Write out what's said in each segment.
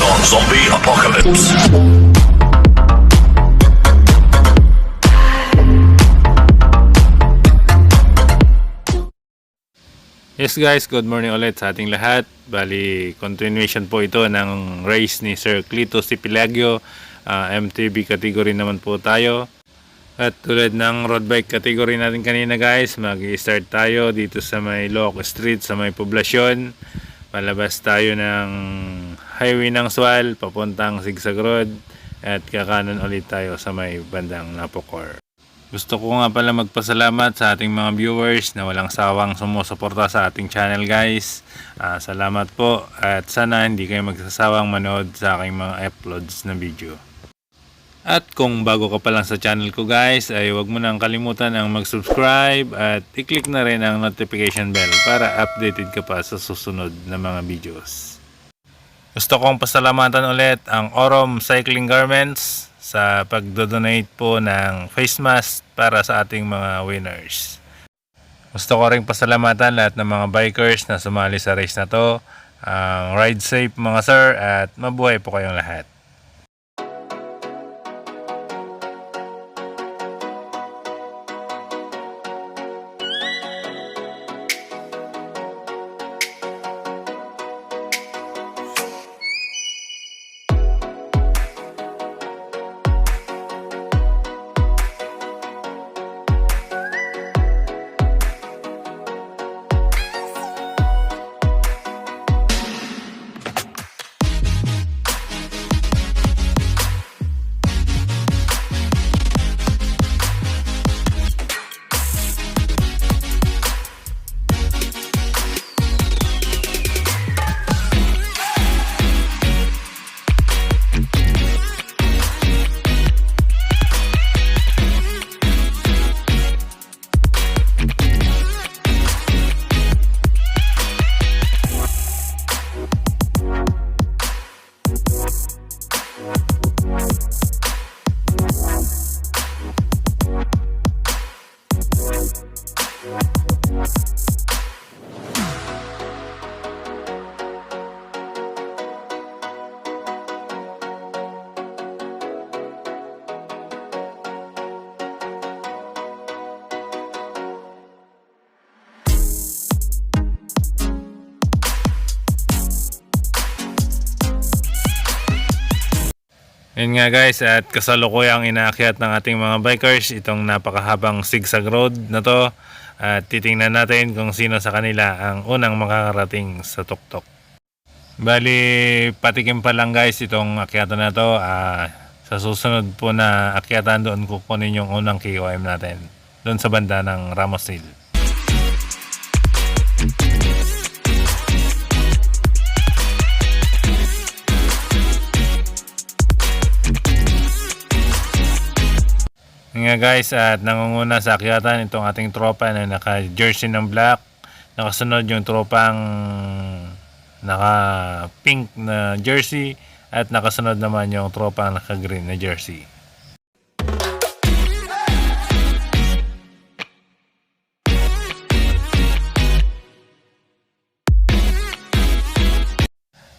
on Zombie Apocalypse. Yes guys, good morning ulit sa ating lahat. Bali, continuation po ito ng race ni Sir Clito Sipilagyo. MTB category naman po tayo. At tulad ng road bike category natin kanina guys, mag-i-start tayo dito sa may Loc Street, sa may poblasyon. Palabas tayo ng highway ng Sual, papuntang Sigsag Road. At kakanan ulit tayo sa may bandang Napocor. Gusto ko nga pala magpasalamat sa ating mga viewers na walang sawang sumusuporta sa ating channel guys. Salamat po at sana hindi kayo magsasawang manood sa aking mga uploads na video. At kung bago ka pa lang sa channel ko guys, ay huwag mo nang kalimutan ang mag-subscribe at i-click na rin ang notification bell para updated ka pa sa susunod na mga videos. Gusto kong pasalamatan ulit ang Orom Cycling Garments sa pagdodonate po ng face mask para sa ating mga winners. Gusto ko rin pasalamatan lahat ng mga bikers na sumali sa race na to. Ride safe mga sir at mabuhay po kayong lahat. Yun nga guys, at kasalukuyang inaakyat ng ating mga bikers itong napakahabang Sigsag Road na to. At titingnan natin kung sino sa kanila ang unang makakarating sa tuktok. Bali, patikim pa lang guys itong akyatan na to. Sa susunod po na akyatan doon kukunin yung unang KOM natin. Doon sa banda ng Ramos Hill. Nga guys, at nangunguna sa akyatan itong ating tropa na naka-jersey ng black. Nakasunod yung tropang naka-pink na jersey at nakasunod naman yung tropang naka-green na jersey.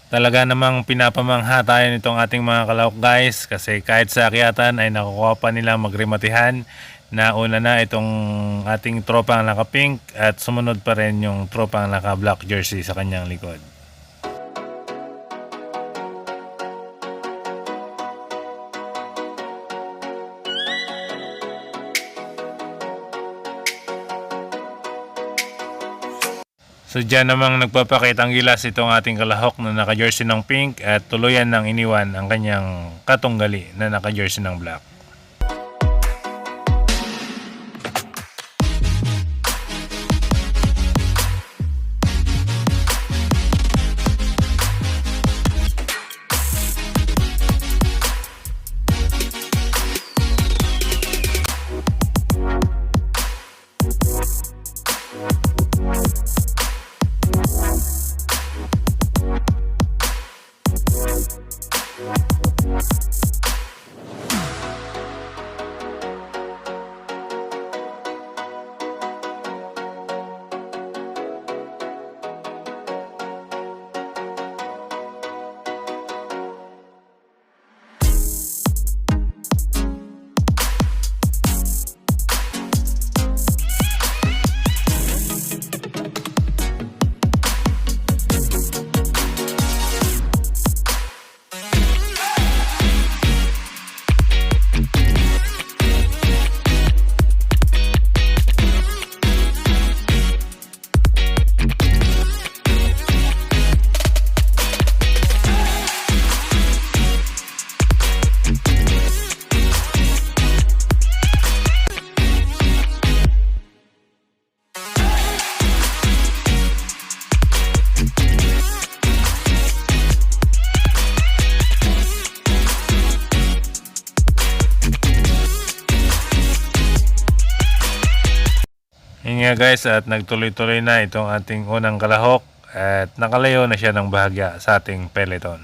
Talaga namang pinapamangha tayo nitong ating mga kalahok guys, kasi kahit sa akyatan ay nakukuha pa nila magrematihan. Nauna na itong ating tropang naka-pink at sumunod pa rin yung tropang naka-black jersey sa kanyang likod. So dyan namang nagpapakitang gilas itong ating kalahok na naka-jersey ng pink at tuluyan ng iniwan ang kanyang katunggali na naka-jersey ng black. Yun nga guys, at nagtuloy-tuloy na itong ating unang kalahok at nakalayo na siya ng bahagya sa ating peloton.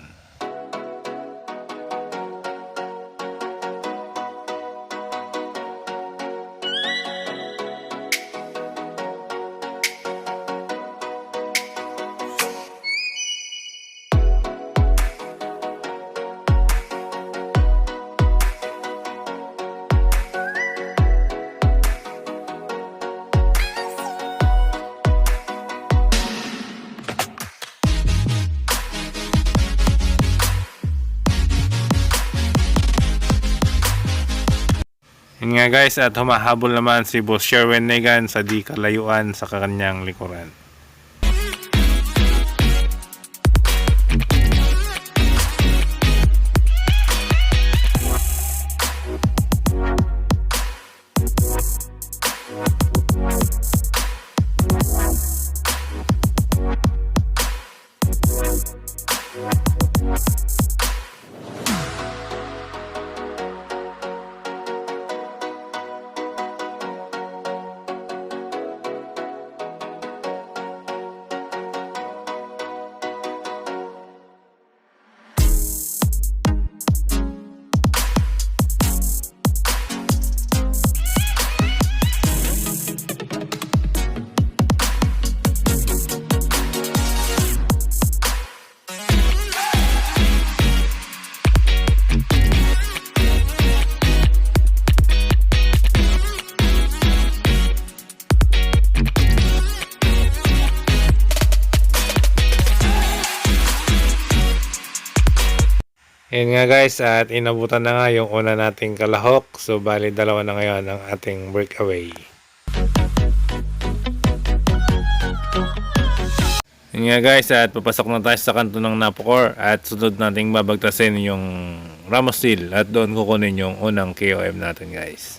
Yun nga guys, at humahabol naman si Boss Sherwin Negan sa di kalayuan sa kanyang likuran. Yun nga guys, at inabutan na nga yung una nating kalahok. So bali dalawa na ngayon ang ating breakaway. Yun nga guys, at papasok na tayo sa kanto ng Napocor at sunod nating babagtasin yung Ramos Hill at doon kukunin yung unang KOM natin guys.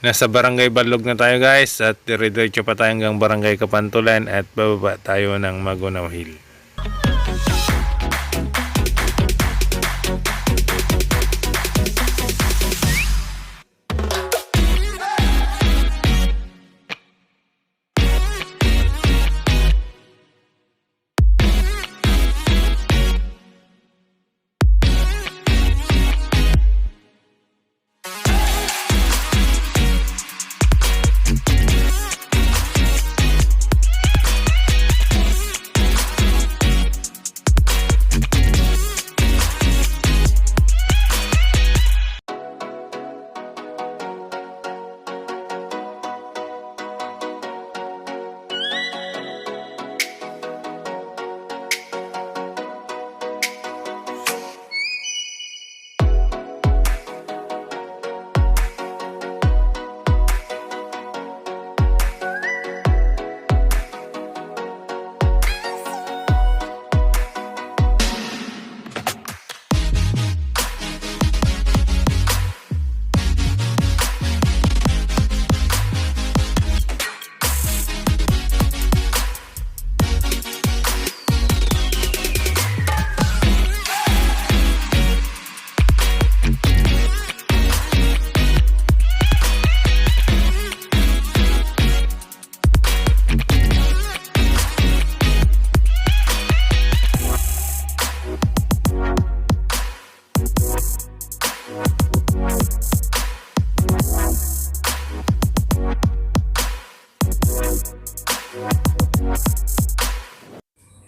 Nasa Barangay Balog na tayo guys at dire-diretso pa tayo hanggang Barangay Kapantulan at bababa tayo ng Magunaw Hill.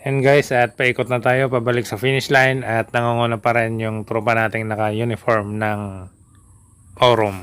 And guys, at paikot na tayo pabalik sa finish line at nangunguna pa rin yung tropa nating naka-uniform ng Aurum.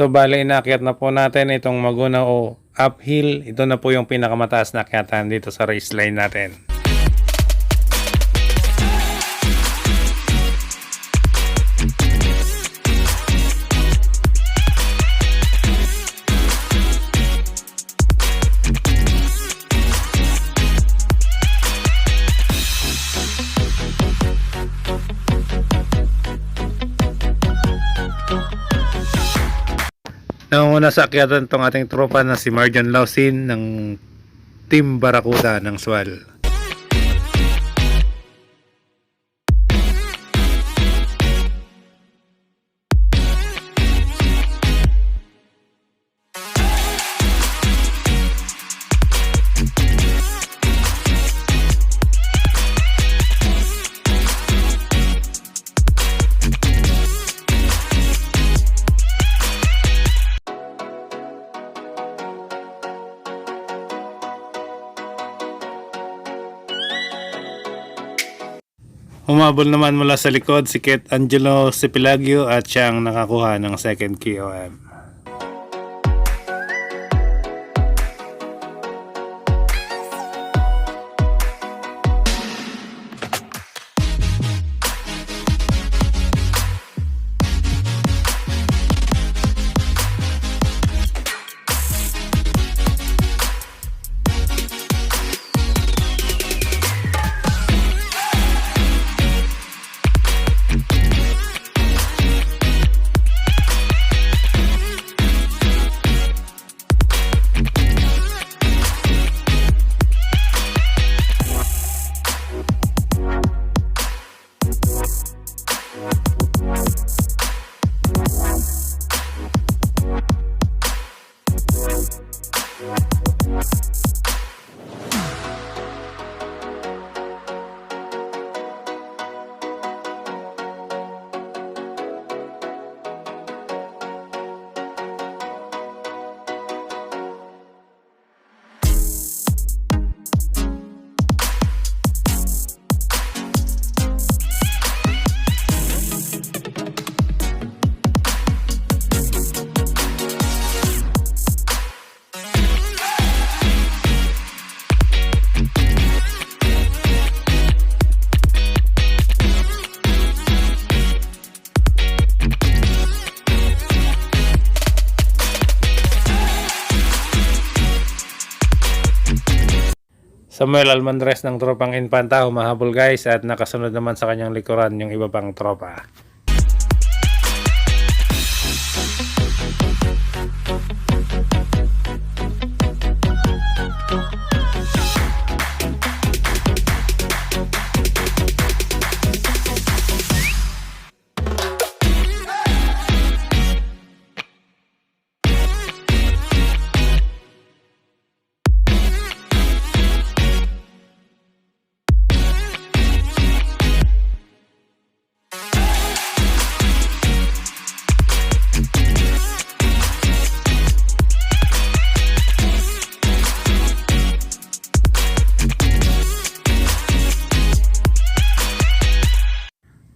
So bali inakyat na po natin itong Maguna o uphill. Ito na po yung pinakamataas na akyatan dito sa race line natin. Nanguna sa akyatan itong ating tropa na si Marjon Lausin ng Team Barracuda ng Swal. Humabol naman mula sa likod si Ket Angelo Cepilagio at siyang nakakuha ng second KOM. Samuel Almandres ng tropang Infanta humahabol guys at nakasunod naman sa kanyang likuran yung iba pang tropa.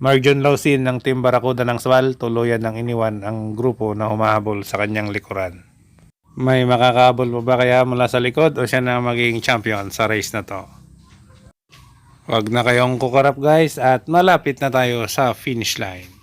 Marjon Lausin ng Team Barracuda ng Swal tuluyan ng iniwan ang grupo na humahabol sa kanyang likuran. May makakahabol pa ba kaya mula sa likod o siya na magiging champion sa race na to? Huwag na kayong kukurap guys at malapit na tayo sa finish line.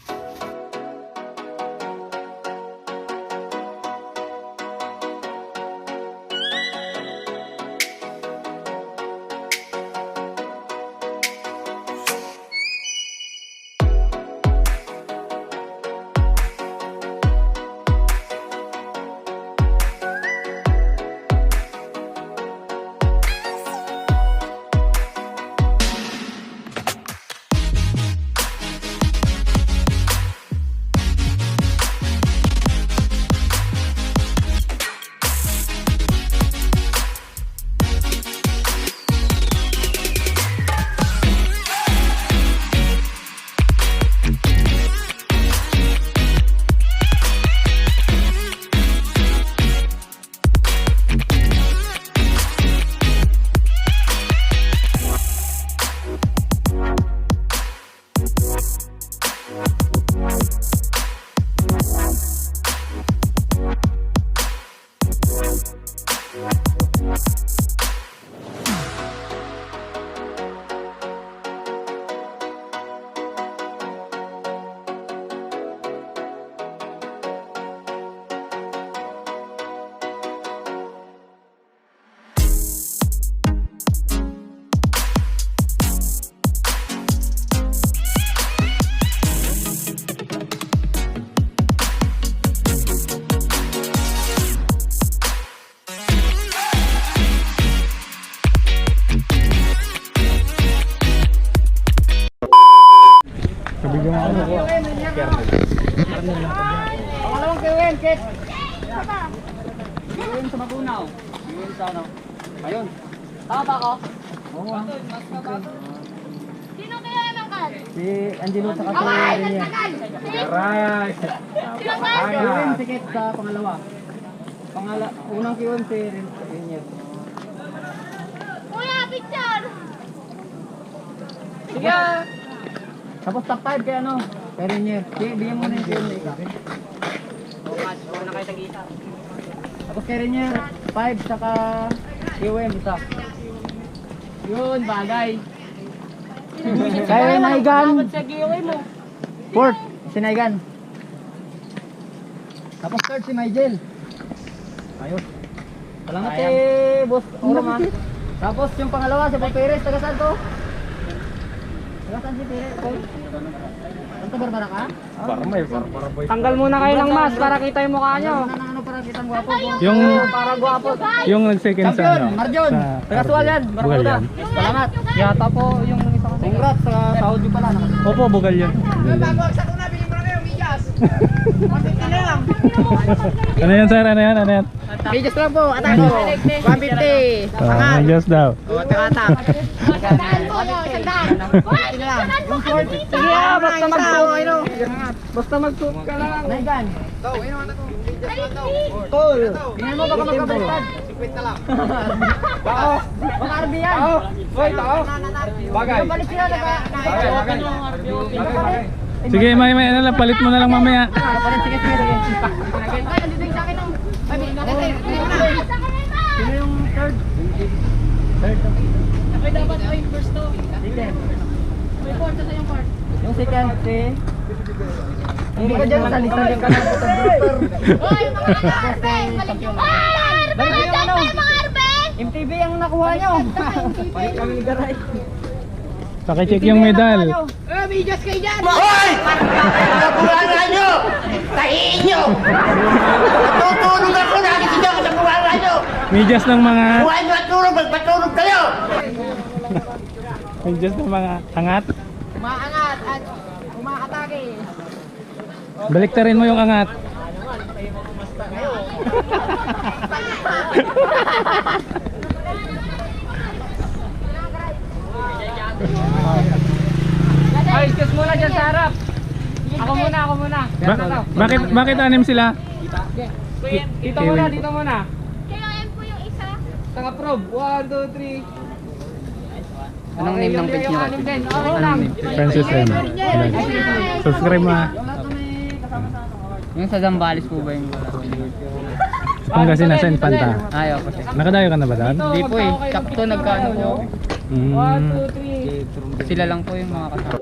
Pangalawang kiwin, Kit. Kiwin sa Magunaw. Kiwin sa ano. Ayun. Tama ba ako? Oo. Sino kaya yung angkat? Si Angelo sa kasi Ay, rin niya. nagtagal! Right. Sino angkat? Kiwin si Kit sa pangalawa. Unang kiwin si Renier. Kuya, picture! Sige! Tapos top 5 kay ano? Kay Renier. Sige, bigyan mo na yung kiwin na isa. Oo na kayo tag-isa. Tapos kay Renier, 5 saka kiwin isa. Yun, bagay. Kay Naigan. Fourth, si Naigan. Tapos third si Maigel. Ayos. Salamat eh, boss Oroman. Tapos yung pangalawa si Paul Perez, taga saan to? Taga saan si Perez? Santa Barbara ka? Tanggal muna kayo ng mask para kita yung mukha nyo. Ano para kitang gwapo? Yung Para gwapo. yung nag-second sa Champion, ano? Marjon. Taga Sual yan, Bugal Barbuda. yan. Salamat. Yata po yung isa ko. Congrats sa Saudi pala. Opo, bugal yan. Ano yan sir? Ano yan? Ano yan? Bigas lang po, atako. 150. May just daw. Takatak. Sandaan po yun, sandaan! Uy, sandaan po kami dito! Sige ah, basta mag-suit. Basta mag-suit ka lang. Naigan. Dali, Tol. Tingnan mo baka magkabaliktad. 50 lang. Tao. Baka RB yan. Hoy, tao. Bagay. Balik sila Bagay. Sige, may ano lang, palit mo na lang mamaya. Sige. Ay, andito yung jacket ng... Ay, Sino yung third? Third. Ay, dapat ay first to. Second. May fourth sa yung part. Yung second si... Hindi ka dyan salita ka ng photographer. Uy, mga arbe! Balik yung mga arbe! Balik yung ano? Mga arbe! MTV ang nakuha nyo. Balik kami ni Garay. Pakicheck yung medal. Hoy! Nabulara nyo! Tahiin nyo! Natutulog ako, nakikita ko sa bulara nyo! Medyas ng mga Buhay nyo at tulog, magpatulog kayo! medyas ng mga angat. Umaangat at umaatake. Baliktarin mo yung angat. Ay, excuse muna dyan sa harap. Ako muna. Bakit anim sila? Dito muna. Kaya M po yung isa. Tanga-probe. 1, 2, 3. Anong name ng page nyo? Okay lang. Francis M. Subscribe mo. Yung sa Zambales po ba yung Pangasinan sa Infanta. ayaw ko siya. Nakadayo ka na ba doon? Hindi po eh, sakto nagkano po. 1, 2, 3. Sila lang po yung mga kasama.